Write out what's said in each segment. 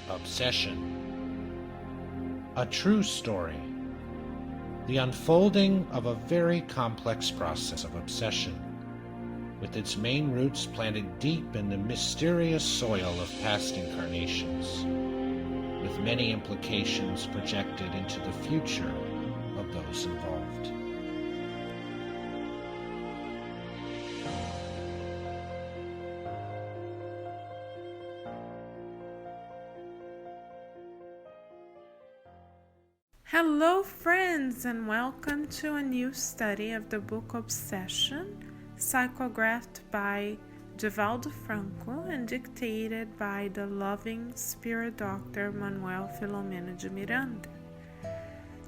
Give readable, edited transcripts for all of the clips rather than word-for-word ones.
Obsession. A true story. The unfolding of a very complex process of obsession, with its main roots planted deep in the mysterious soil of past incarnations, with many implications projected into the future of those involved. Hello friends, and welcome to a new study of the book Obsession, psychographed by Divaldo Franco and dictated by the loving spirit doctor Manuel Filomeno de Miranda.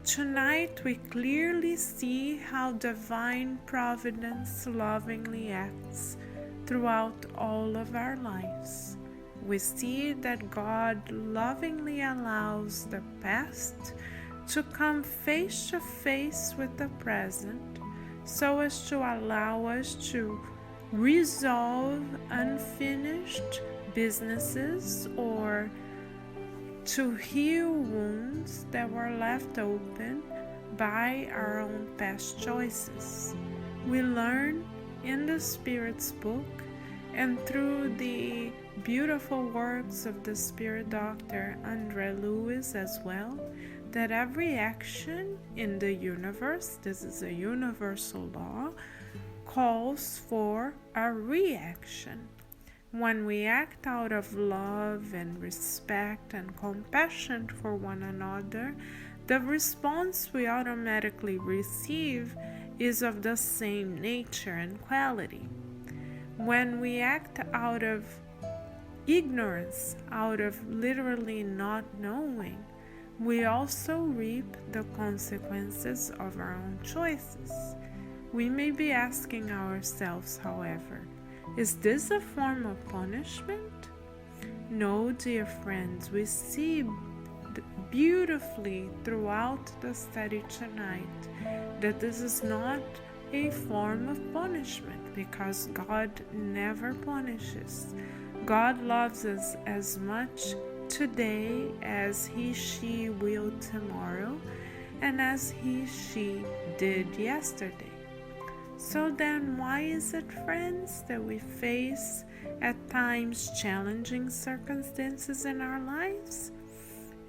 Tonight we clearly see how divine providence lovingly acts throughout all of our lives. We see that God lovingly allows the past to come face to face with the present, so as to allow us to resolve unfinished businesses or to heal wounds that were left open by our own past choices. We learn in the Spirit's book and through the beautiful works of the Spirit Doctor André Luiz as well, that every action in the universe, this is a universal law, calls for a reaction. When we act out of love and respect and compassion for one another, the response we automatically receive is of the same nature and quality. When we act out of ignorance, out of literally not knowing, we also reap the consequences of our own choices. We may be asking ourselves, however, is this a form of punishment? No, dear friends, we see beautifully throughout the study tonight that this is not a form of punishment, because God never punishes. God loves us as much today as he, she will tomorrow, and as he, she did yesterday. So then why is it, friends, that we face at times challenging circumstances in our lives?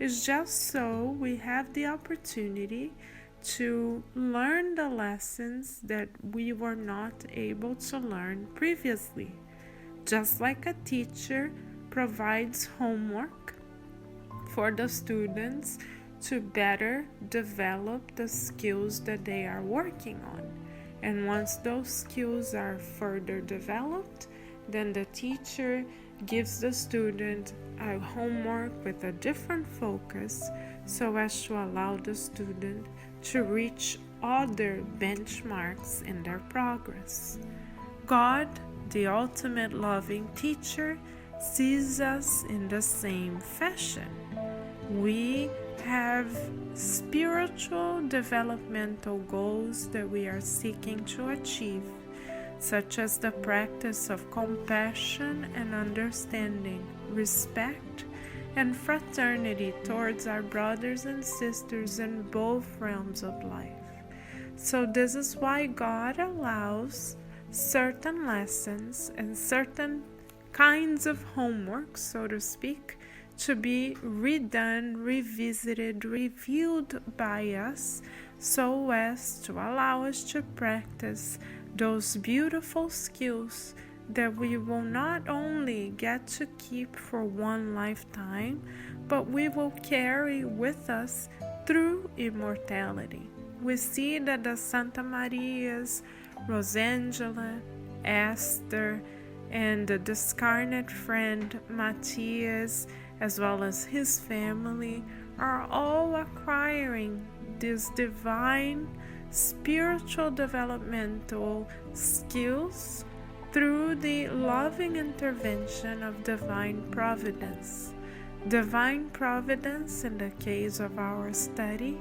It's just so we have the opportunity to learn the lessons that we were not able to learn previously. Just like a teacher provides homework for the students to better develop the skills that they are working on. And once those skills are further developed, then the teacher gives the student a homework with a different focus so as to allow the student to reach other benchmarks in their progress. God, the ultimate loving teacher, sees us in the same fashion. We have spiritual developmental goals that we are seeking to achieve, such as the practice of compassion and understanding, respect, and fraternity towards our brothers and sisters in both realms of life. So this is why God allows certain lessons and certain kinds of homework, so to speak, to be redone, revisited, reviewed by us, so as to allow us to practice those beautiful skills that we will not only get to keep for one lifetime, but we will carry with us through immortality. We see that the Santa Marias, Rosangela, Esther, and the discarnate friend Matthias, as well as his family, are all acquiring these divine spiritual developmental skills through the loving intervention of divine providence. Divine providence, in the case of our study,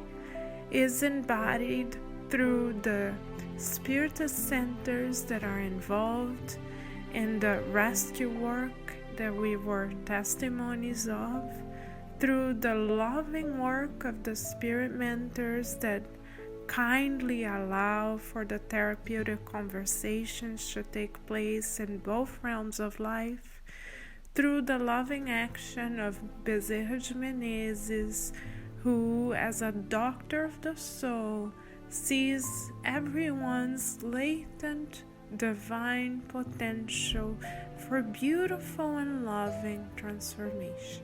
is embodied through the spirit centers that are involved in the rescue work that we were testimonies of, through the loving work of the spirit mentors that kindly allow for the therapeutic conversations to take place in both realms of life, through the loving action of Bezerra de Menezes, who, as a doctor of the soul, sees everyone's latent divine potential for beautiful and loving transformation.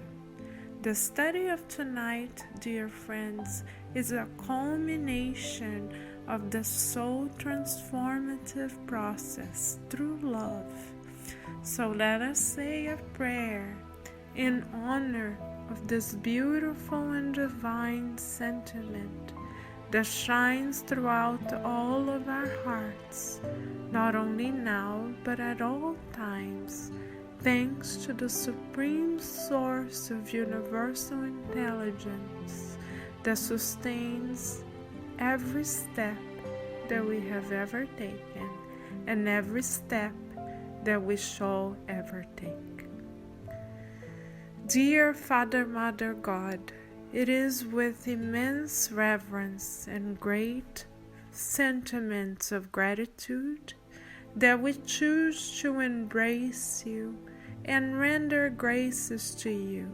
The study of tonight, dear friends, is a culmination of the soul transformative process through love. So let us say a prayer in honor of this beautiful and divine sentiment that shines throughout all of our hearts, not only now but at all times, thanks to the supreme source of universal intelligence that sustains every step that we have ever taken and every step that we shall ever take. Dear Father, Mother God, it is with immense reverence and great sentiments of gratitude that we choose to embrace you and render graces to you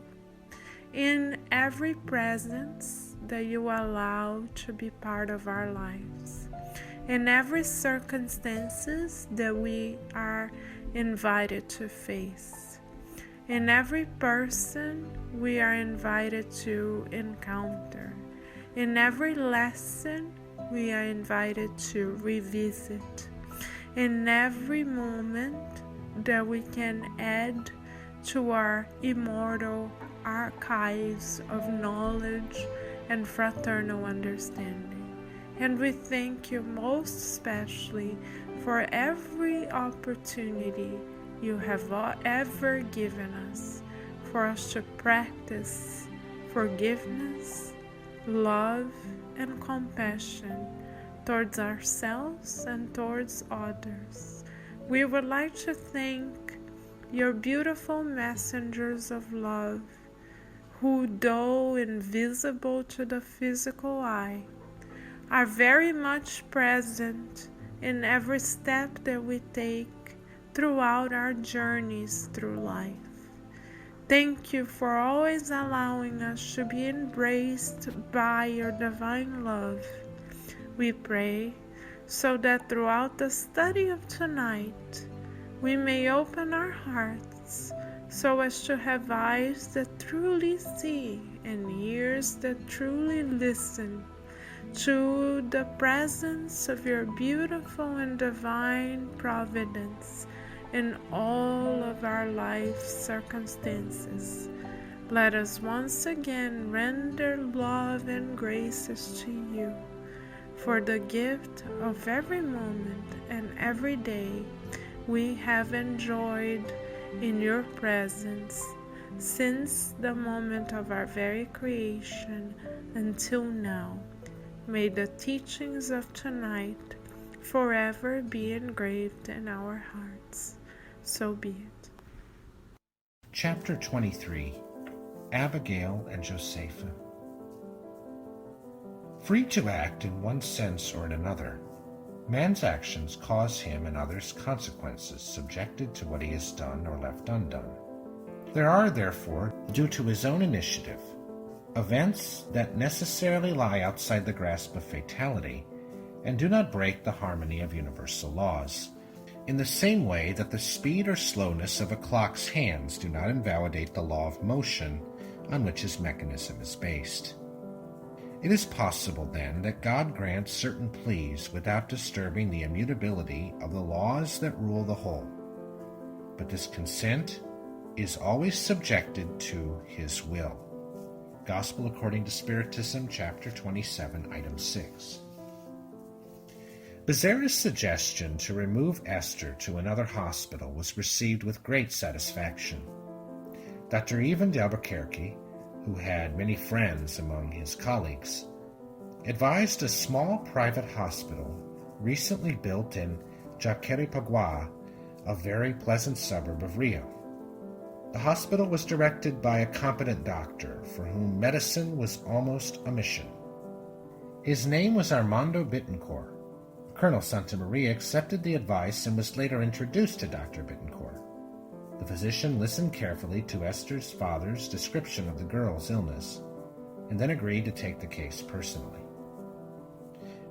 in every presence that you allow to be part of our lives, in every circumstances that we are invited to face, in every person we are invited to encounter, in every lesson we are invited to revisit, in every moment that we can add to our immortal archives of knowledge and fraternal understanding. And we thank you most especially for every opportunity you have ever given us for us to practice forgiveness, love, and compassion towards ourselves and towards others. We would like to thank your beautiful messengers of love, who, though invisible to the physical eye, are very much present in every step that we take throughout our journeys through life. Thank you for always allowing us to be embraced by your divine love. We pray so that throughout the study of tonight, we may open our hearts so as to have eyes that truly see and ears that truly listen to the presence of your beautiful and divine providence in all of our life circumstances. Let us once again render love and graces to you for the gift of every moment and every day we have enjoyed in your presence since the moment of our very creation until now. May the teachings of tonight forever be engraved in our hearts. So be it. Chapter 23. Abigail and Josefa. Free to act in one sense or in another, man's actions cause him and others consequences subjected to what he has done or left undone. There are, therefore, due to his own initiative, events that necessarily lie outside the grasp of fatality and do not break the harmony of universal laws, in the same way that the speed or slowness of a clock's hands do not invalidate the law of motion on which his mechanism is based. It is possible, then, that God grants certain pleas without disturbing the immutability of the laws that rule the whole. But this consent is always subjected to his will. Gospel according to Spiritism, chapter 27, item 6. Bezerra's suggestion to remove Esther to another hospital was received with great satisfaction. Dr. Ivan de Albuquerque, who had many friends among his colleagues, advised a small private hospital recently built in Jacarepagua, a very pleasant suburb of Rio. The hospital was directed by a competent doctor for whom medicine was almost a mission. His name was Armando Bittencourt. Colonel Santamaria accepted the advice and was later introduced to Dr. Bittencourt. The physician listened carefully to Esther's father's description of the girl's illness and then agreed to take the case personally.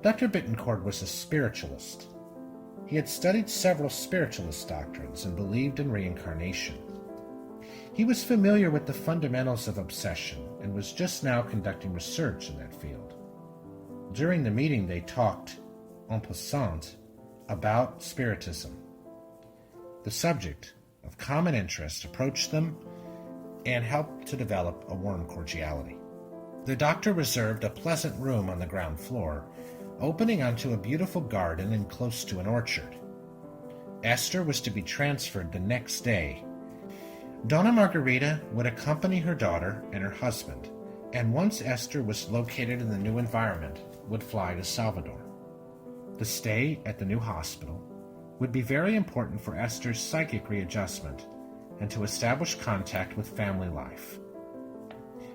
Dr. Bittencourt was a spiritualist. He had studied several spiritualist doctrines and believed in reincarnation. He was familiar with the fundamentals of obsession and was just now conducting research in that field. During the meeting, they talked, en passant, about Spiritism. The subject of common interest approached them and helped to develop a warm cordiality. The doctor reserved a pleasant room on the ground floor, opening onto a beautiful garden and close to an orchard. Esther was to be transferred the next day. Donna Margarita would accompany her daughter and her husband, and once Esther was located in the new environment, would fly to Salvador. The stay at the new hospital would be very important for Esther's psychic readjustment and to establish contact with family life.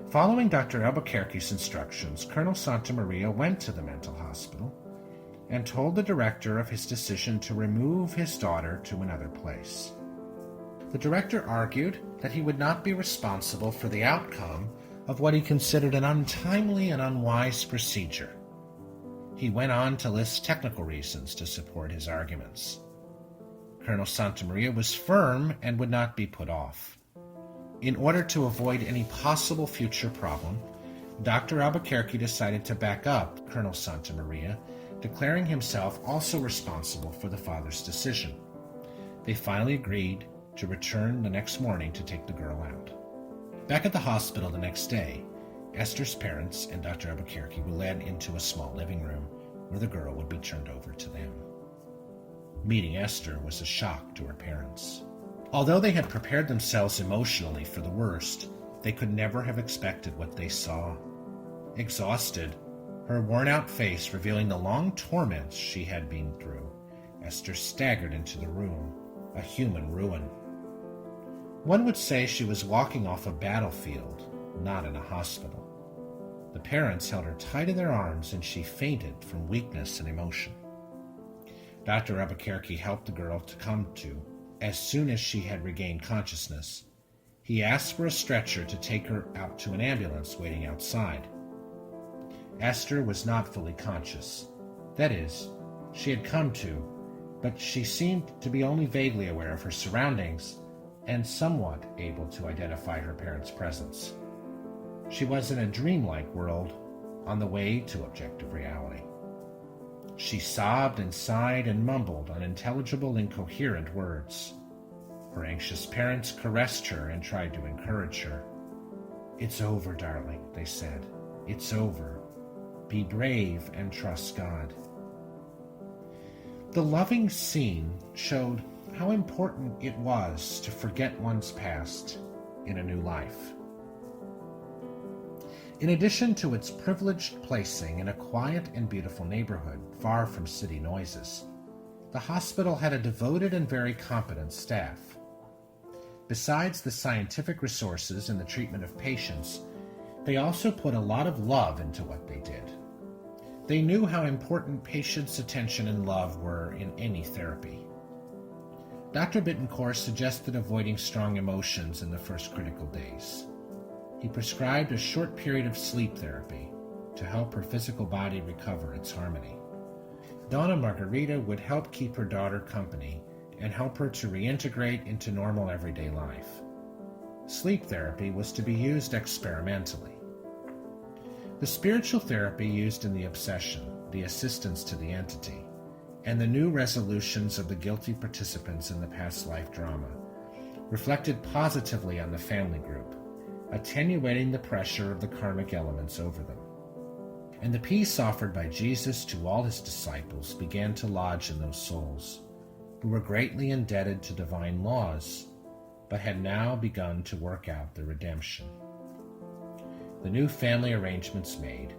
Following Dr. Albuquerque's instructions, Colonel Santamaria went to the mental hospital and told the director of his decision to remove his daughter to another place. The director argued that he would not be responsible for the outcome of what he considered an untimely and unwise procedure. He went on to list technical reasons to support his arguments. Colonel Santamaria was firm and would not be put off. In order to avoid any possible future problem, Dr. Albuquerque decided to back up Colonel Santamaria, declaring himself also responsible for the father's decision. They finally agreed to return the next morning to take the girl out. Back at the hospital the next day, Esther's parents and Dr. Albuquerque were led into a small living room where the girl would be turned over to them. Meeting Esther was a shock to her parents. Although they had prepared themselves emotionally for the worst, they could never have expected what they saw. Exhausted, her worn-out face revealing the long torments she had been through, Esther staggered into the room, a human ruin. One would say she was walking off a battlefield, not in a hospital. The parents held her tight in their arms and she fainted from weakness and emotion. Dr. Albuquerque helped the girl to come to as soon as she had regained consciousness. He asked for a stretcher to take her out to an ambulance waiting outside. Esther was not fully conscious. That is, she had come to, but she seemed to be only vaguely aware of her surroundings and somewhat able to identify her parents' presence. She was in a dreamlike world on the way to objective reality. She sobbed and sighed and mumbled unintelligible, incoherent words. Her anxious parents caressed her and tried to encourage her. "It's over, darling," they said. "It's over. Be brave and trust God." The loving scene showed how important it was to forget one's past in a new life. In addition to its privileged placing in a quiet and beautiful neighborhood far from city noises, the hospital had a devoted and very competent staff. Besides the scientific resources in the treatment of patients, they also put a lot of love into what they did. They knew how important patients' attention and love were in any therapy. Dr. Bittencourt suggested avoiding strong emotions in the first critical days. He prescribed a short period of sleep therapy to help her physical body recover its harmony. Donna Margarita would help keep her daughter company and help her to reintegrate into normal everyday life. Sleep therapy was to be used experimentally. The spiritual therapy used in the obsession, the assistance to the entity, and the new resolutions of the guilty participants in the past life drama reflected positively on the family group, attenuating the pressure of the karmic elements over them. And the peace offered by Jesus to all his disciples began to lodge in those souls, who were greatly indebted to divine laws, but had now begun to work out their redemption. The new family arrangements made,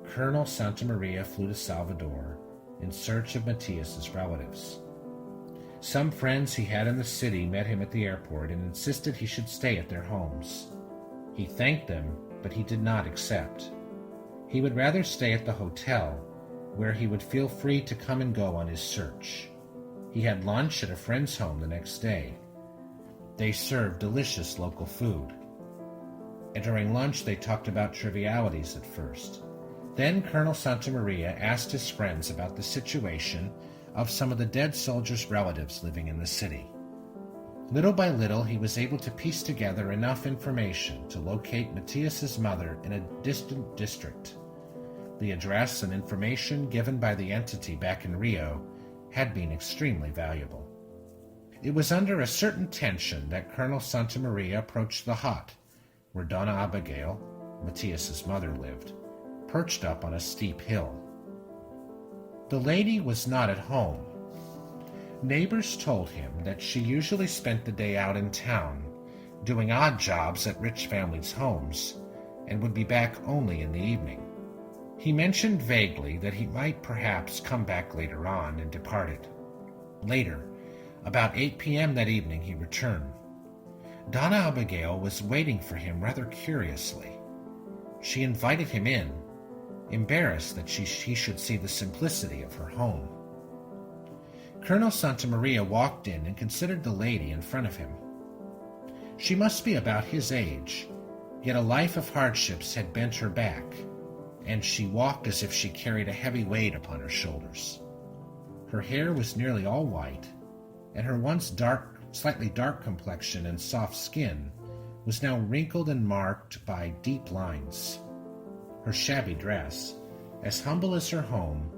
Colonel Santamaria flew to Salvador in search of Matias's relatives. Some friends he had in the city met him at the airport and insisted he should stay at their homes. He thanked them, but he did not accept. He would rather stay at the hotel, where he would feel free to come and go on his search. He had lunch at a friend's home the next day. They served delicious local food. And during lunch they talked about trivialities at first. Then Colonel Santamaria asked his friends about the situation of some of the dead soldiers' relatives living in the city. Little by little, he was able to piece together enough information to locate Matias's mother in a distant district. The address and information given by the entity back in Rio had been extremely valuable. It was under a certain tension that Colonel Santamaria approached the hut, where Donna Abigail, Matias's mother, lived, perched up on a steep hill. The lady was not at home. Neighbors told him that she usually spent the day out in town, doing odd jobs at rich families' homes, and would be back only in the evening. He mentioned vaguely that he might perhaps come back later on, and departed. Later, about 8 p.m. that evening, he returned. Donna Abigail was waiting for him rather curiously. She invited him in, embarrassed that he should see the simplicity of her home. Colonel Santamaria walked in and considered the lady in front of him. She must be about his age, yet a life of hardships had bent her back, and she walked as if she carried a heavy weight upon her shoulders. Her hair was nearly all white, and her once slightly dark complexion and soft skin was now wrinkled and marked by deep lines. Her shabby dress, as humble as her home,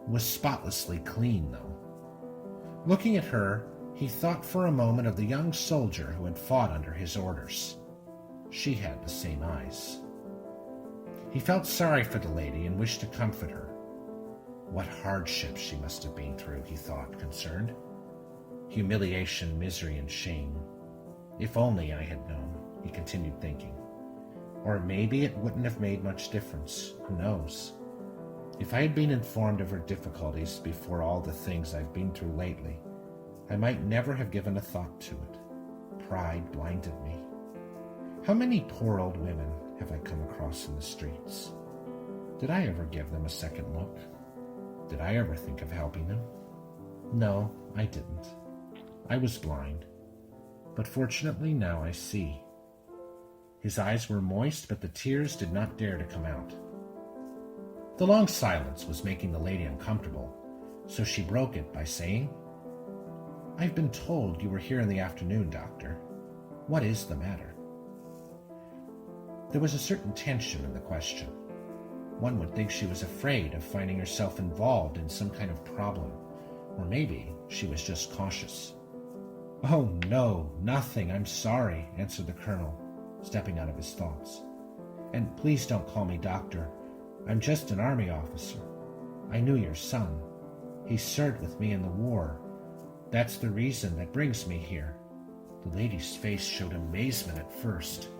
was spotlessly clean, though. Looking at her, he thought for a moment of the young soldier who had fought under his orders. She had the same eyes. He felt sorry for the lady and wished to comfort her. What hardships she must have been through, he thought, concerned. Humiliation, misery, and shame. If only I had known, he continued thinking. Or maybe it wouldn't have made much difference. Who knows? If I had been informed of her difficulties before all the things I've been through lately, I might never have given a thought to it. Pride blinded me. How many poor old women have I come across in the streets? Did I ever give them a second look? Did I ever think of helping them? No, I didn't. I was blind. But fortunately now I see. His eyes were moist, but the tears did not dare to come out. The long silence was making the lady uncomfortable, so she broke it by saying, "I've been told you were here in the afternoon, Doctor. What is the matter?" There was a certain tension in the question. One would think she was afraid of finding herself involved in some kind of problem, or maybe she was just cautious. "Oh, no, nothing, I'm sorry," answered the colonel, stepping out of his thoughts. "And please don't call me doctor. I'm just an army officer. I knew your son. He served with me in the war. That's the reason that brings me here." The lady's face showed amazement at first,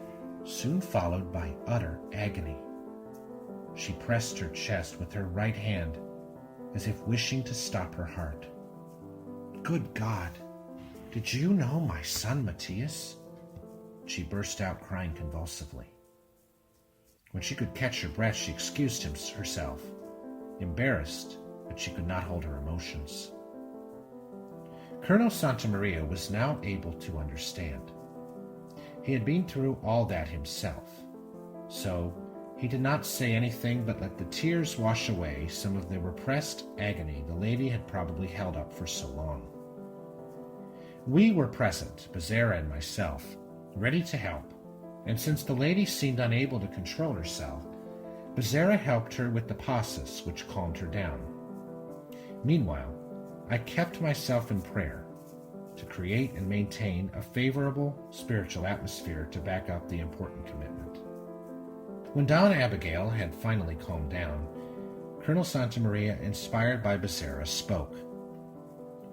soon followed by utter agony. She pressed her chest with her right hand, as if wishing to stop her heart. "Good God! Did you know my son Matias?" She burst out crying convulsively. When she could catch her breath, she excused herself, embarrassed, but she could not hold her emotions. Colonel Santamaria was now able to understand. He had been through all that himself, so he did not say anything but let the tears wash away some of the repressed agony the lady had probably held up for so long. We were present, Becerra and myself, ready to help, and since the lady seemed unable to control herself, Becerra helped her with the passes which calmed her down. Meanwhile, I kept myself in prayer to create and maintain a favorable spiritual atmosphere to back up the important commitment. When Donna Abigail had finally calmed down, Colonel Santamaria, inspired by Becerra, spoke.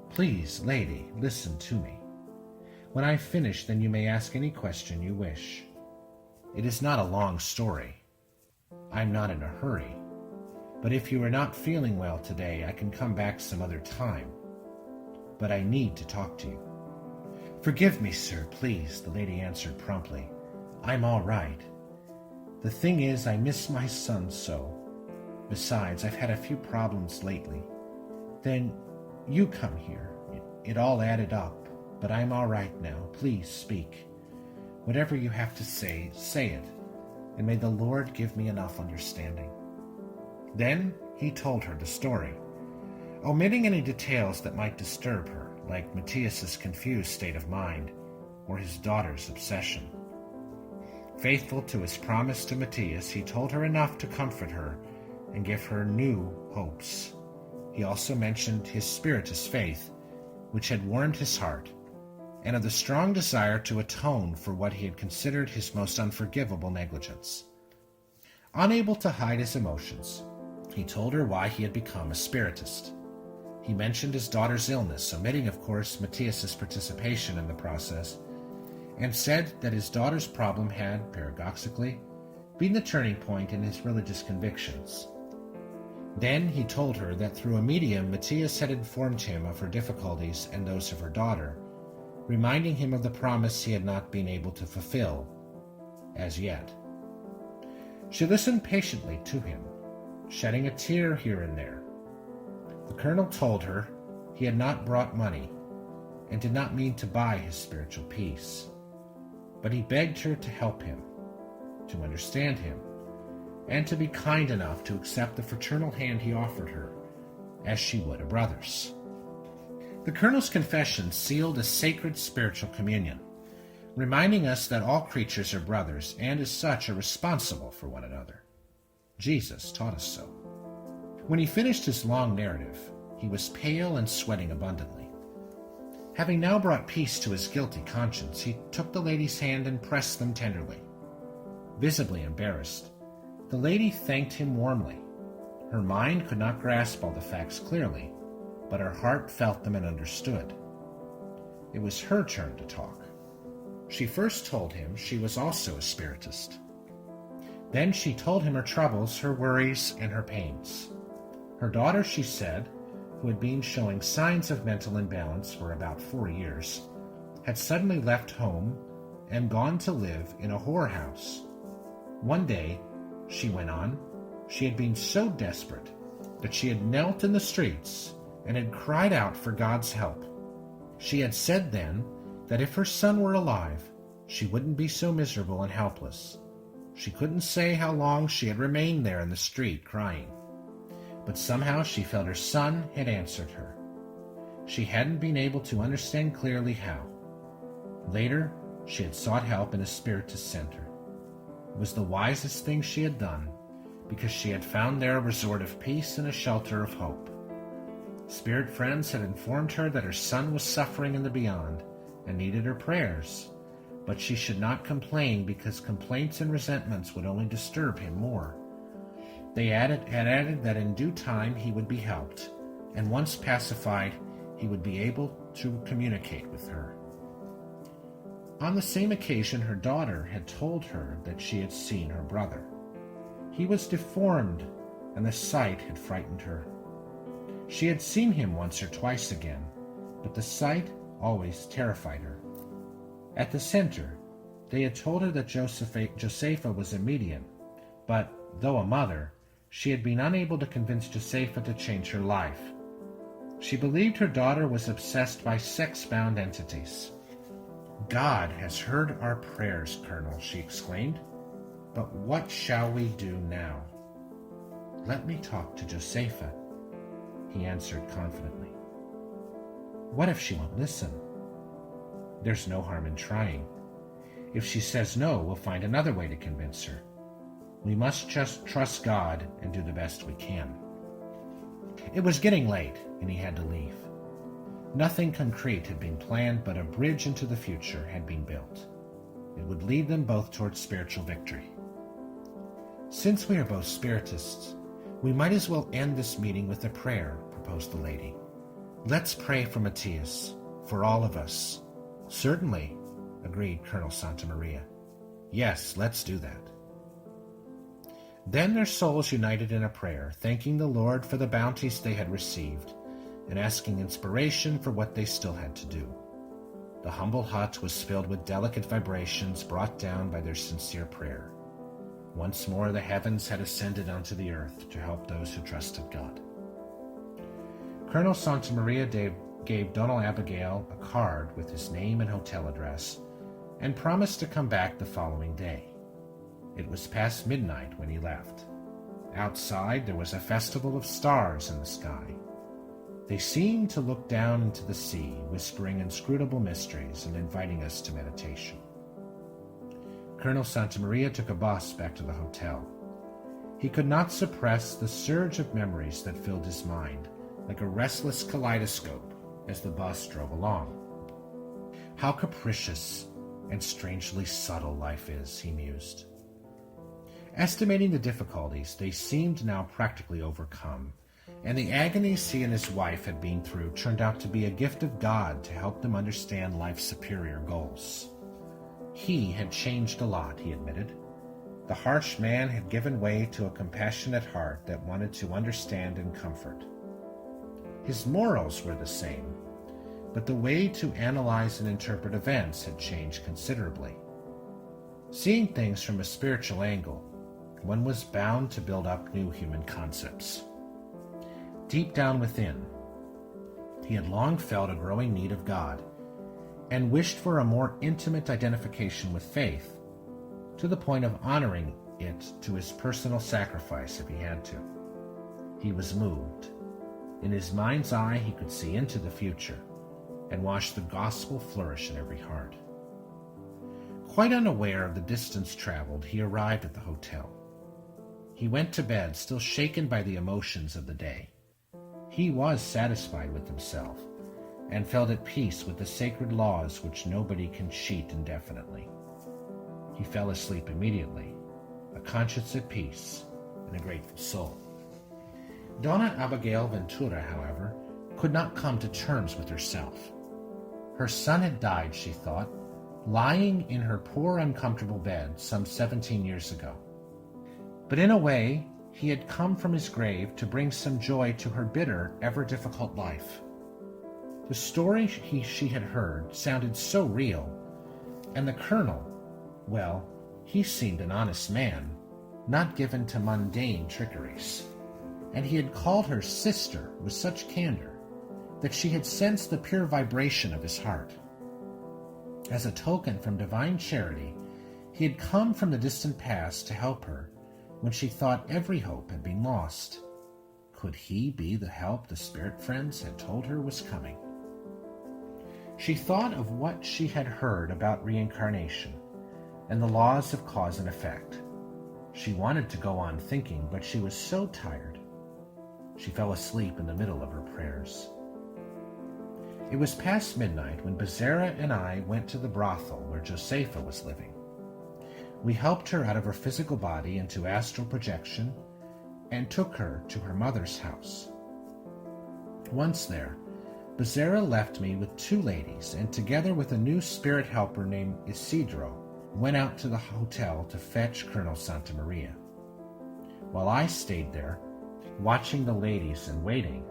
"Please, lady, listen to me. When I've finished, then you may ask any question you wish. It is not a long story. I'm not in a hurry. But if you are not feeling well today, I can come back some other time. But I need to talk to you." "Forgive me, sir, please," the lady answered promptly. "I'm all right. The thing is, I miss my son so. Besides, I've had a few problems lately. Then you come here. It all added up, but I'm all right now. Please speak. Whatever you have to say, say it, and may the Lord give me enough understanding." Then he told her the story, omitting any details that might disturb her, like Matthias's confused state of mind or his daughter's obsession. Faithful to his promise to Matthias, he told her enough to comfort her and give her new hopes. He also mentioned his Spiritist faith, which had warmed his heart, and of the strong desire to atone for what he had considered his most unforgivable negligence. Unable to hide his emotions, he told her why he had become a Spiritist. He mentioned his daughter's illness, omitting, of course, Matthias's participation in the process, and said that his daughter's problem had, paradoxically, been the turning point in his religious convictions. Then he told her that through a medium, Matthias had informed him of her difficulties and those of her daughter, reminding him of the promise he had not been able to fulfill, as yet. She listened patiently to him, shedding a tear here and there. The colonel told her he had not brought money and did not mean to buy his spiritual peace, but he begged her to help him, to understand him, and to be kind enough to accept the fraternal hand he offered her, as she would a brother's. The colonel's confession sealed a sacred spiritual communion, reminding us that all creatures are brothers and as such are responsible for one another. Jesus taught us so. When he finished his long narrative, he was pale and sweating abundantly. Having now brought peace to his guilty conscience, he took the lady's hand and pressed them tenderly. Visibly embarrassed, the lady thanked him warmly. Her mind could not grasp all the facts clearly, but her heart felt them and understood. It was her turn to talk. She first told him she was also a Spiritist. Then she told him her troubles, her worries, and her pains. Her daughter, she said, who had been showing signs of mental imbalance for about 4 years, had suddenly left home and gone to live in a whorehouse. One day, she went on, she had been so desperate that she had knelt in the streets and had cried out for God's help. She had said then that if her son were alive, she wouldn't be so miserable and helpless. She couldn't say how long she had remained there in the street crying, but somehow she felt her son had answered her. She hadn't been able to understand clearly how. Later, she had sought help in a Spiritist center. It was the wisest thing she had done, because she had found there a resort of peace and a shelter of hope. Spirit friends had informed her that her son was suffering in the beyond and needed her prayers, but she should not complain because complaints and resentments would only disturb him more. They had added that in due time he would be helped, and once pacified, he would be able to communicate with her. On the same occasion, her daughter had told her that she had seen her brother. He was deformed, and the sight had frightened her. She had seen him once or twice again, but the sight always terrified her. At the center, they had told her that Josefa was a medium, but, though a mother, she had been unable to convince Josefa to change her life. She believed her daughter was obsessed by sex-bound entities. "God has heard our prayers, Colonel," she exclaimed. "But what shall we do now?" "Let me talk to Josefa," he answered confidently. "What if she won't listen?" "There's no harm in trying. If she says no, we'll find another way to convince her. We must just trust God and do the best we can." It was getting late, and he had to leave. Nothing concrete had been planned, but a bridge into the future had been built. It would lead them both towards spiritual victory. "Since we are both Spiritists, we might as well end this meeting with a prayer," proposed the lady. "Let's pray for Matthias, for all of us, Certainly, agreed Colonel Santamaria. Yes, let's do that. Then their souls united in a prayer, thanking the Lord for the bounties they had received, and asking inspiration for what they still had to do. The humble hut was filled with delicate vibrations brought down by their sincere prayer. Once more the heavens had ascended onto the earth to help those who trusted God. Colonel Santamaria gave Donna Abigail a card with his name and hotel address, and promised to come back the following day. It was past midnight when he left. Outside there was a festival of stars in the sky. They seemed to look down into the sea, whispering inscrutable mysteries and inviting us to meditation. Colonel Santamaria took a bus back to the hotel. He could not suppress the surge of memories that filled his mind, like a restless kaleidoscope, as the bus drove along. How capricious and strangely subtle life is, he mused. Estimating the difficulties, they seemed now practically overcome, and the agonies he and his wife had been through turned out to be a gift of God to help them understand life's superior goals. He had changed a lot, he admitted. The harsh man had given way to a compassionate heart that wanted to understand and comfort. His morals were the same, but the way to analyze and interpret events had changed considerably. Seeing things from a spiritual angle, one was bound to build up new human concepts. Deep down within, he had long felt a growing need of God and wished for a more intimate identification with faith, to the point of honoring it to his personal sacrifice if he had to. He was moved. In his mind's eye, he could see into the future and watch the gospel flourish in every heart. Quite unaware of the distance traveled, he arrived at the hotel. He went to bed, still shaken by the emotions of the day. He was satisfied with himself, and felt at peace with the sacred laws which nobody can cheat indefinitely. He fell asleep immediately, a conscience at peace and a grateful soul. Donna Abigail Ventura, however, could not come to terms with herself. Her son had died, she thought, lying in her poor, uncomfortable bed some 17 years ago. But in a way, he had come from his grave to bring some joy to her bitter, ever-difficult life. The story she had heard sounded so real, and the colonel, well, he seemed an honest man, not given to mundane trickeries. And he had called her sister with such candor that she had sensed the pure vibration of his heart. As a token from divine charity, he had come from the distant past to help her when she thought every hope had been lost. Could he be the help the spirit friends had told her was coming? She thought of what she had heard about reincarnation and the laws of cause and effect. She wanted to go on thinking, but she was so tired. She fell asleep in the middle of her prayers. It was past midnight when Becerra and I went to the brothel where Josefa was living. We helped her out of her physical body into astral projection and took her to her mother's house. Once there, Becerra left me with two ladies, and together with a new spirit helper named Isidro, went out to the hotel to fetch Colonel Santamaria. While I stayed there, watching the ladies and waiting,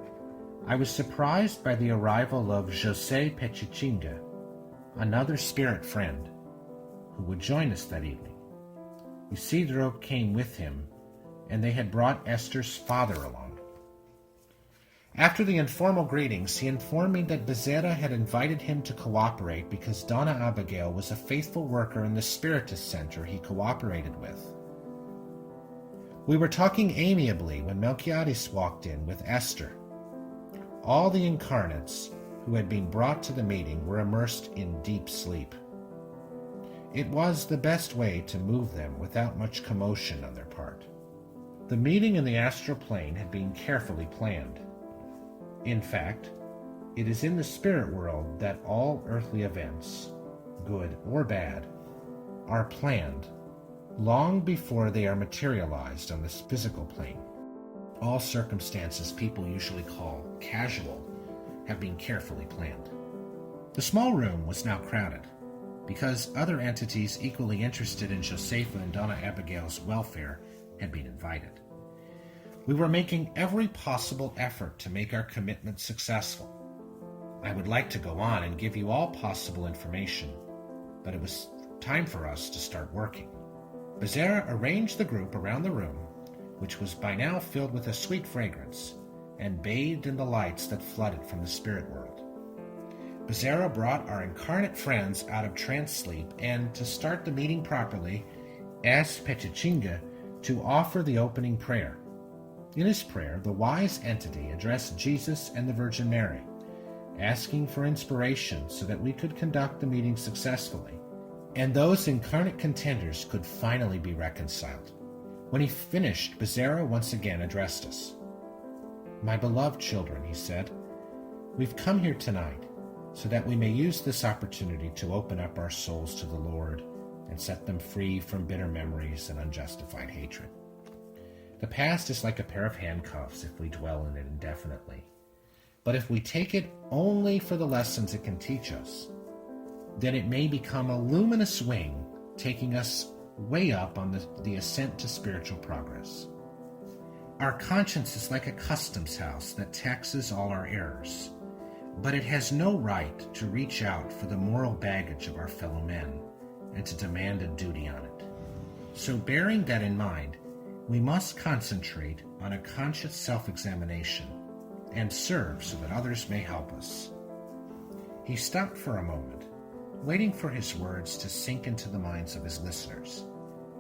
I was surprised by the arrival of José Pechichinga, another spirit friend, who would join us that evening. Isidro came with him, and they had brought Esther's father along. After the informal greetings, he informed me that Becerra had invited him to cooperate because Donna Abigail was a faithful worker in the Spiritist Center he cooperated with. We were talking amiably when Melquiades walked in with Esther. All the incarnates who had been brought to the meeting were immersed in deep sleep. It was the best way to move them without much commotion on their part. The meeting in the astral plane had been carefully planned. In fact, it is in the spirit world that all earthly events, good or bad, are planned long before they are materialized on this physical plane. All circumstances people usually call casual have been carefully planned. The small room was now crowded, because other entities equally interested in Josefa and Donna Abigail's welfare had been invited. We were making every possible effort to make our commitment successful. I would like to go on and give you all possible information, but it was time for us to start working. Becerra arranged the group around the room, which was by now filled with a sweet fragrance, and bathed in the lights that flooded from the spirit world. Becerra brought our incarnate friends out of trance sleep and, to start the meeting properly, asked Pechichinga to offer the opening prayer. In his prayer, the wise entity addressed Jesus and the Virgin Mary, asking for inspiration so that we could conduct the meeting successfully, and those incarnate contenders could finally be reconciled. When he finished, Becerra once again addressed us. "My beloved children," he said, "we've come here tonight so that we may use this opportunity to open up our souls to the Lord and set them free from bitter memories and unjustified hatred. The past is like a pair of handcuffs if we dwell in it indefinitely. But if we take it only for the lessons it can teach us, then it may become a luminous wing taking us way up on the ascent to spiritual progress. Our conscience is like a customs house that taxes all our errors, but it has no right to reach out for the moral baggage of our fellow men and to demand a duty on it. So bearing that in mind, we must concentrate on a conscious self-examination and serve so that others may help us." He stopped for a moment, waiting for his words to sink into the minds of his listeners,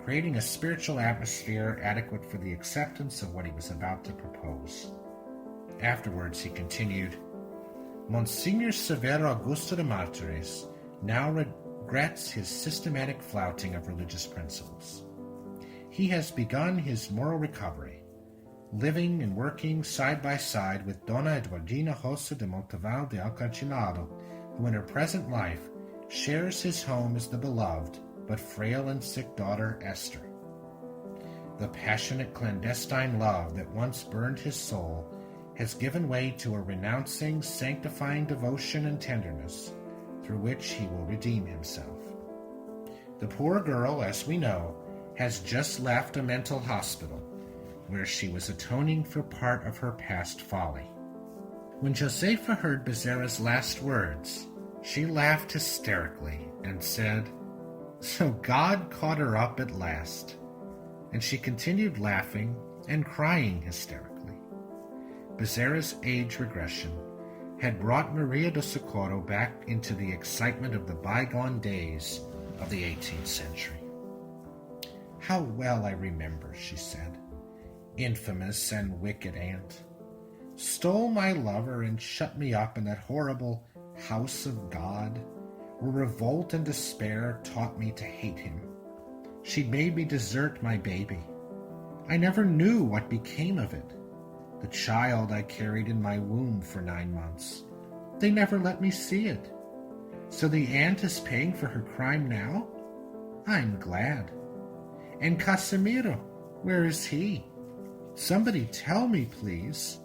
creating a spiritual atmosphere adequate for the acceptance of what he was about to propose. Afterwards, he continued, "Monsignor Severo Augusto de Martires now regrets his systematic flouting of religious principles. He has begun his moral recovery, living and working side by side with Donna Eduardina Rosa de Monteval de Alcancinado, who in her present life shares his home as the beloved but frail and sick daughter Esther. The passionate clandestine love that once burned his soul has given way to a renouncing, sanctifying devotion and tenderness through which he will redeem himself. The poor girl, as we know, has just left a mental hospital where she was atoning for part of her past folly." When Josefa heard Becerra's last words, she laughed hysterically and said, "So God caught her up at last," and she continued laughing and crying hysterically. Becerra's age regression had brought Maria do Socorro back into the excitement of the bygone days of the 18th century. "How well I remember," she said, "infamous and wicked aunt. Stole my lover and shut me up in that horrible house of God, where revolt and despair taught me to hate him. She made me desert my baby. I never knew what became of it. The child I carried in my womb for 9 months. They never let me see it. So the aunt is paying for her crime now? I'm glad. And Casimiro, where is he? Somebody tell me, please.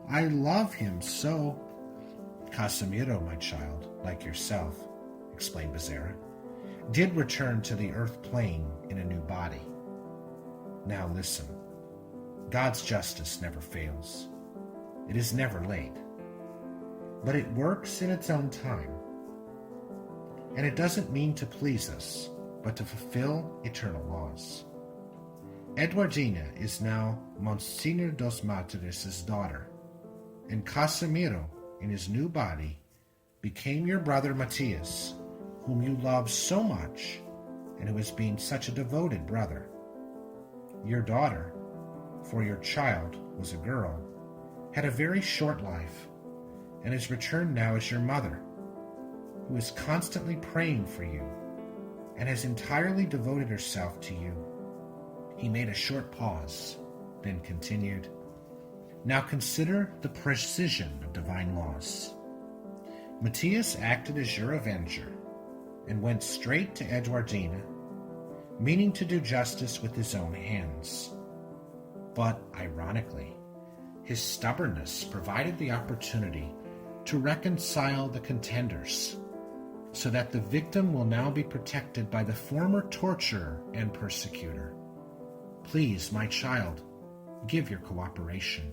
I love him so." "Casimiro, my child, like yourself," explained Becerra, "did return to the earth plane in a new body. Now listen. God's justice never fails. It is never late. But it works in its own time. And it doesn't mean to please us, but to fulfill eternal laws. Eduardina is now Monsignor dos Martires' daughter, and Casimiro, in his new body, became your brother Matias, whom you love so much and who has been such a devoted brother. Your daughter, for your child was a girl, had a very short life and has returned now as your mother, who is constantly praying for you and has entirely devoted herself to you." He made a short pause, then continued, "Now consider the precision of divine laws. Matthias acted as your avenger and went straight to Eduardina, meaning to do justice with his own hands. But, ironically, his stubbornness provided the opportunity to reconcile the contenders so that the victim will now be protected by the former torturer and persecutor. Please, my child, give your cooperation."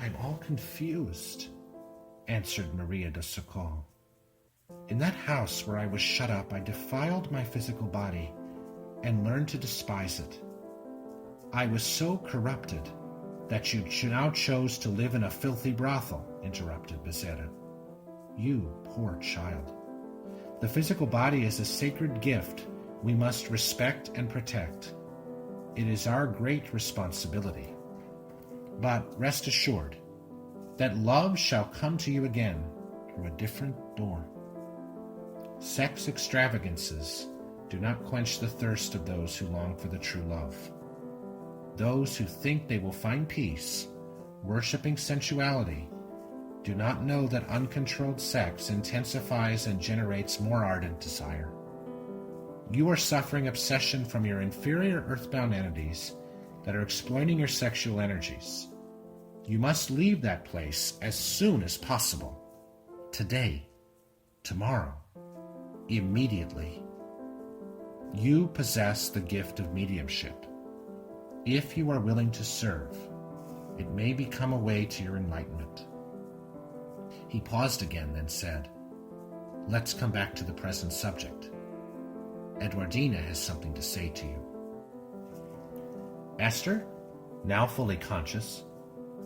"I'm all confused," answered Maria de Sokol. "In that house where I was shut up, I defiled my physical body and learned to despise it. I was so corrupted that you now chose to live in a filthy brothel," interrupted Bezerra. "You poor child. The physical body is a sacred gift we must respect and protect. It is our great responsibility. But rest assured that love shall come to you again through a different door. Sex extravagances do not quench the thirst of those who long for the true love. Those who think they will find peace, worshiping sensuality, do not know that uncontrolled sex intensifies and generates more ardent desire. You are suffering obsession from your inferior earthbound entities that are exploiting your sexual energies. You must leave that place as soon as possible. Today, tomorrow, immediately. You possess the gift of mediumship. If you are willing to serve, it may become a way to your enlightenment." He paused again, then said, "Let's come back to the present subject. Eduardina has something to say to you." Esther, now fully conscious,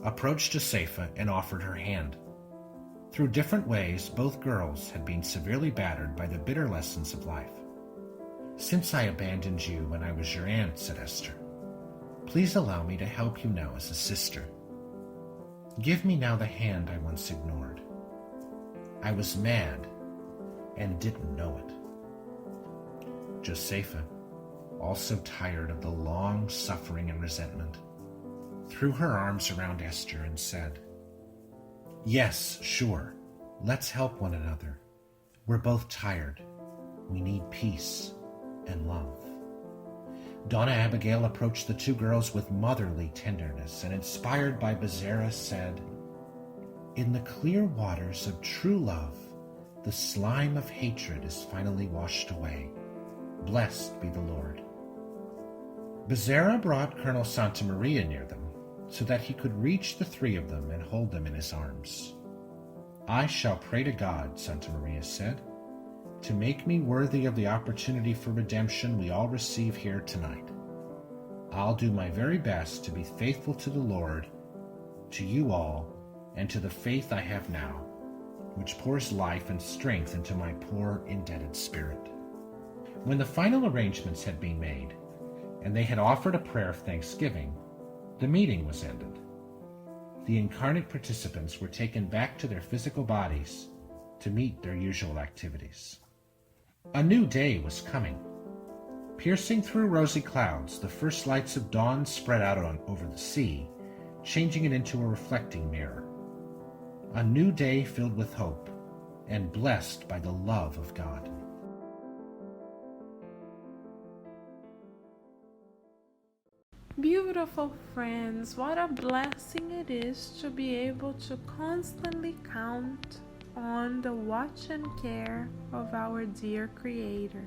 approached Josefa and offered her hand. Through different ways, both girls had been severely battered by the bitter lessons of life. "Since I abandoned you when I was your aunt," said Esther, "please allow me to help you now as a sister. Give me now the hand I once ignored. I was mad and didn't know it." Josefa, also tired of the long suffering and resentment, threw her arms around Esther and said, "Yes, sure, let's help one another. We're both tired. We need peace and love." Donna Abigail approached the two girls with motherly tenderness and, inspired by Bezerra, said, "In the clear waters of true love, the slime of hatred is finally washed away. Blessed be the Lord." Bezerra brought Colonel Santa Maria near them, so that he could reach the three of them and hold them in his arms. "I shall pray to God," Santa Maria said, "to make me worthy of the opportunity for redemption we all receive here tonight. I'll do my very best to be faithful to the Lord, to you all, and to the faith I have now, which pours life and strength into my poor, indebted spirit." When the final arrangements had been made, and they had offered a prayer of thanksgiving, the meeting was ended. The incarnate participants were taken back to their physical bodies to meet their usual activities. A new day was coming. Piercing through rosy clouds, the first lights of dawn spread out over the sea, changing it into a reflecting mirror. A new day filled with hope and blessed by the love of God. Beautiful friends, what a blessing it is to be able to constantly count on the watch and care of our dear Creator.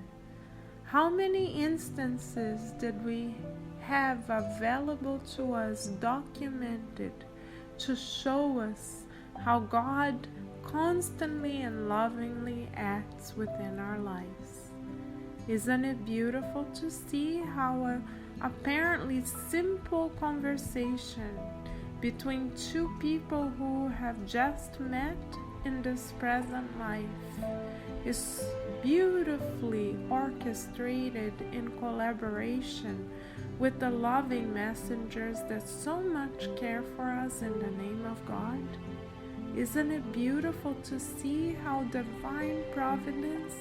How many instances did we have available to us, documented, to show us how God constantly and lovingly acts within our lives? Isn't it beautiful to see how a apparently simple conversation between two people who have just met in this present life is beautifully orchestrated in collaboration with the loving messengers that so much care for us in the name of God? Isn't it beautiful to see how divine providence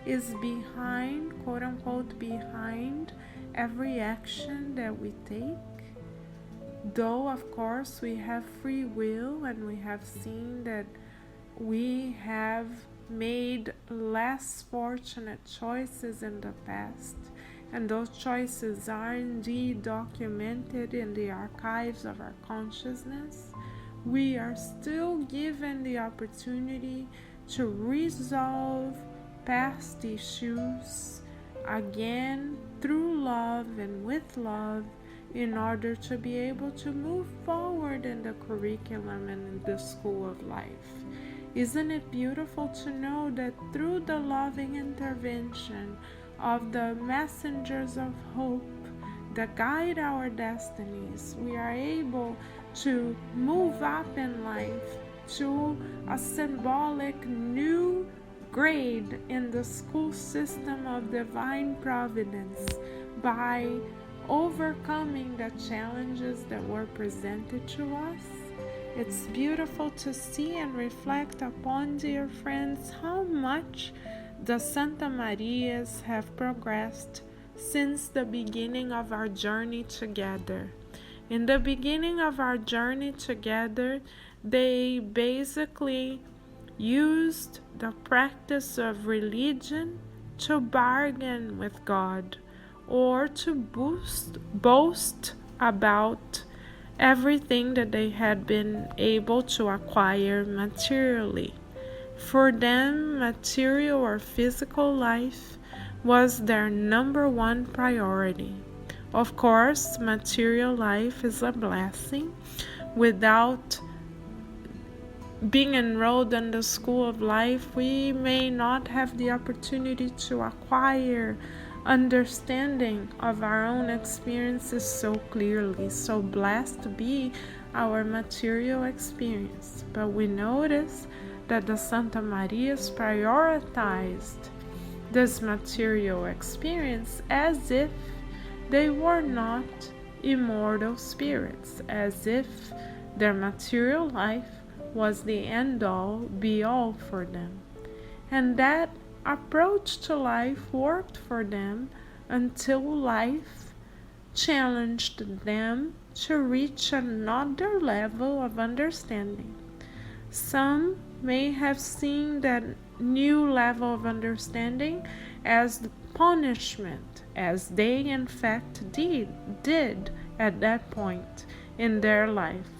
is behind, quote unquote, behind every action that we take? Though, of course, we have free will and we have seen that we have made less fortunate choices in the past, and those choices are indeed documented in the archives of our consciousness, we are still given the opportunity to resolve past issues again through love and with love in order to be able to move forward in the curriculum and in the school of life. Isn't it beautiful to know that through the loving intervention of the messengers of hope that guide our destinies, we are able to move up in life to a symbolic new grade in the school system of divine providence by overcoming the challenges that were presented to us. It's beautiful to see and reflect upon, dear friends, how much the Santa Marias have progressed since the beginning of our journey together. In the beginning of our journey together, they basically used the practice of religion to bargain with God or to boast about everything that they had been able to acquire materially. For them, material or physical life was their number one priority. Of course, material life is a blessing. Without being enrolled in the school of life, we may not have the opportunity to acquire understanding of our own experiences so clearly. So blessed be our material experience. But we notice that the Santa Marias prioritized this material experience as if they were not immortal spirits, as if their material life was the end-all, be-all for them. And that approach to life worked for them until life challenged them to reach another level of understanding. Some may have seen that new level of understanding as the punishment, as they in fact did at that point in their life.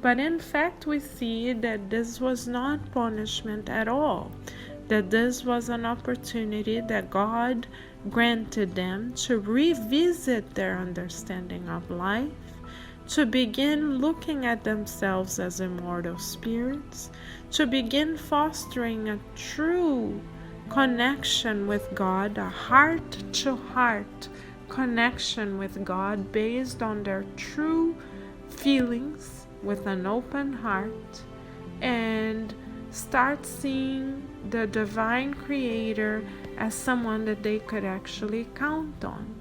But in fact, we see that this was not punishment at all, that this was an opportunity that God granted them to revisit their understanding of life, to begin looking at themselves as immortal spirits, to begin fostering a true connection with God, a heart-to-heart connection with God based on their true feelings with an open heart, and start seeing the divine creator as someone that they could actually count on.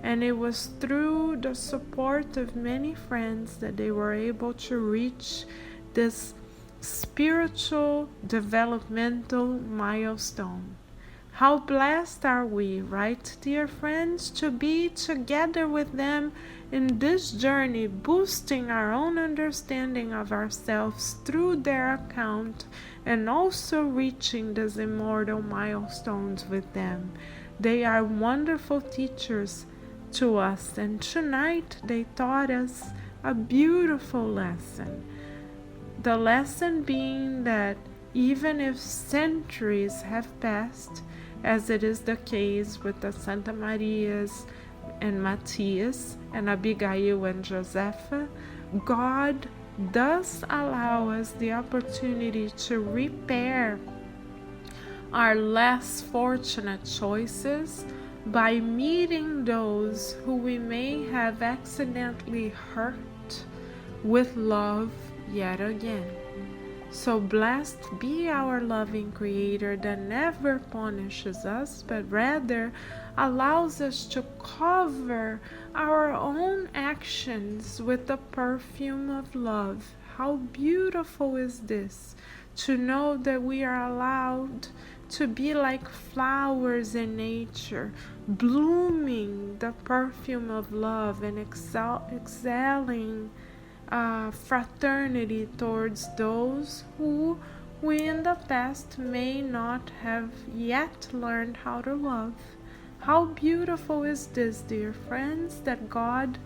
And it was through the support of many friends that they were able to reach this spiritual developmental milestone. How blessed are we, right, dear friends, to be together with them in this journey, boosting our own understanding of ourselves through their account, and also reaching these immortal milestones with them. They are wonderful teachers to us, and tonight they taught us a beautiful lesson. The lesson being that even if centuries have passed, as it is the case with the Santa Marias and Matthias and Abigail and Josefa, God does allow us the opportunity to repair our less fortunate choices by meeting those who we may have accidentally hurt with love yet again. So blessed be our loving Creator that never punishes us, but rather allows us to cover our own actions with the perfume of love. How beautiful is this, to know that we are allowed to be like flowers in nature, blooming the perfume of love and exhaling fraternity towards those who we in the past may not have yet learned how to love. How beautiful is this, dear friends, that God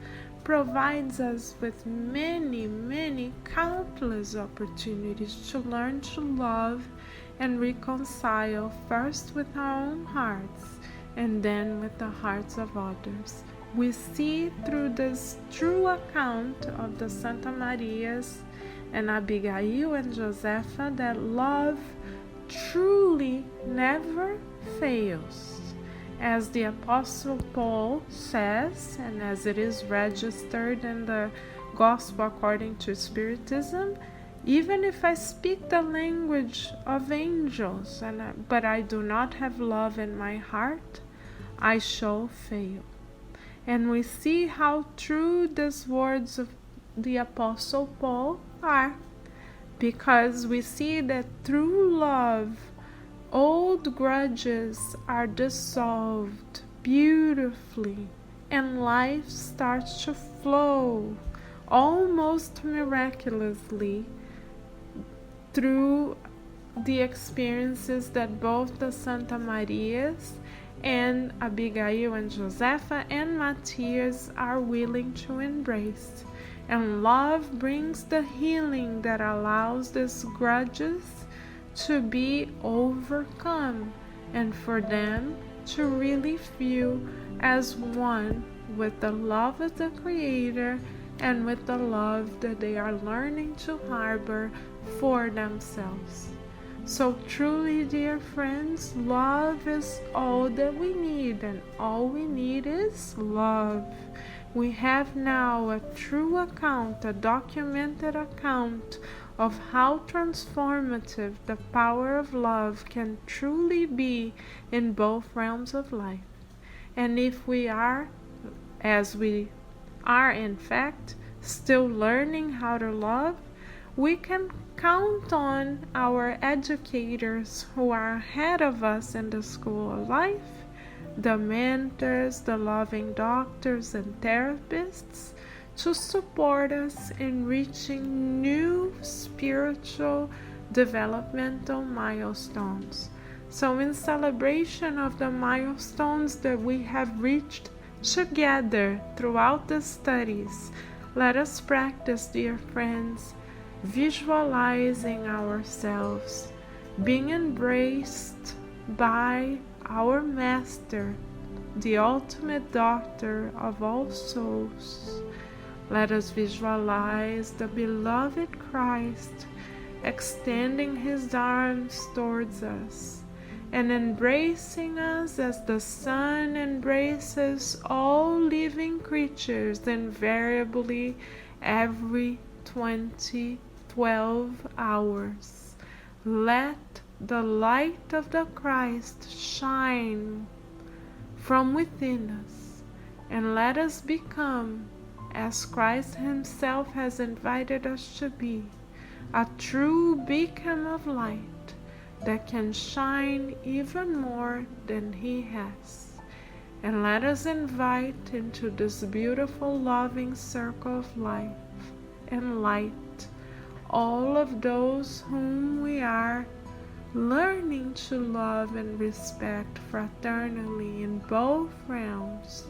provides us with many, many, countless opportunities to learn to love and reconcile first with our own hearts and then with the hearts of others. We see through this true account of the Santa Marias and Abigail and Josefa that love truly never fails. As the Apostle Paul says, and as it is registered in the Gospel according to Spiritism, even if I speak the language of angels, but I do not have love in my heart, I shall fail. And we see how true these words of the Apostle Paul are, because we see that through love, old grudges are dissolved beautifully, and life starts to flow almost miraculously through the experiences that both the Santa Marias and Abigail and Josefa and Matthias are willing to embrace. And love brings the healing that allows these grudges to be overcome and for them to really feel as one with the love of the Creator and with the love that they are learning to harbor for themselves. So truly, dear friends, love is all that we need, and all we need is love. We have now a true account, a documented account of how transformative the power of love can truly be in both realms of life. And if we are, as we are in fact, still learning how to love, we can count on our educators who are ahead of us in the school of life, the mentors, the loving doctors and therapists, to support us in reaching new spiritual developmental milestones. So in celebration of the milestones that we have reached together throughout the studies, let us practice, dear friends, visualizing ourselves being embraced by our Master, the ultimate doctor of all souls. Let us visualize the beloved Christ extending his arms towards us and embracing us as the Son embraces all living creatures invariably every 12 hours. Let the light of the Christ shine from within us, and let us become, as Christ himself has invited us to be, a true beacon of light that can shine even more than he has. And let us invite into this beautiful loving circle of life and light all of those whom we are learning to love and respect fraternally in both realms.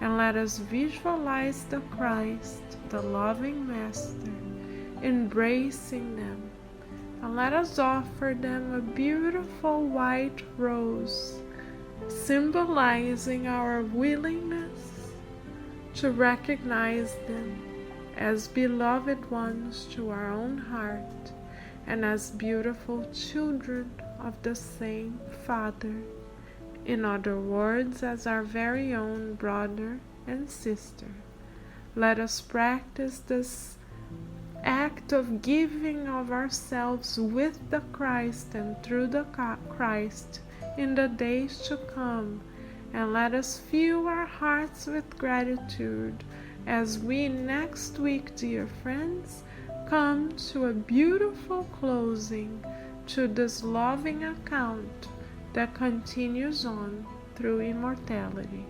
And let us visualize the Christ, the loving Master, embracing them. And let us offer them a beautiful white rose, symbolizing our willingness to recognize them as beloved ones to our own heart and as beautiful children of the same Father. In other words, as our very own brother and sister. Let us practice this act of giving of ourselves with the Christ and through the Christ in the days to come, and let us fill our hearts with gratitude as we next week, dear friends, come to a beautiful closing to this loving account that continues on through immortality.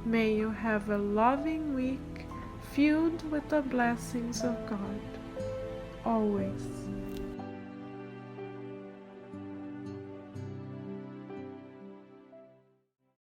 May you have a loving week filled with the blessings of God. Always.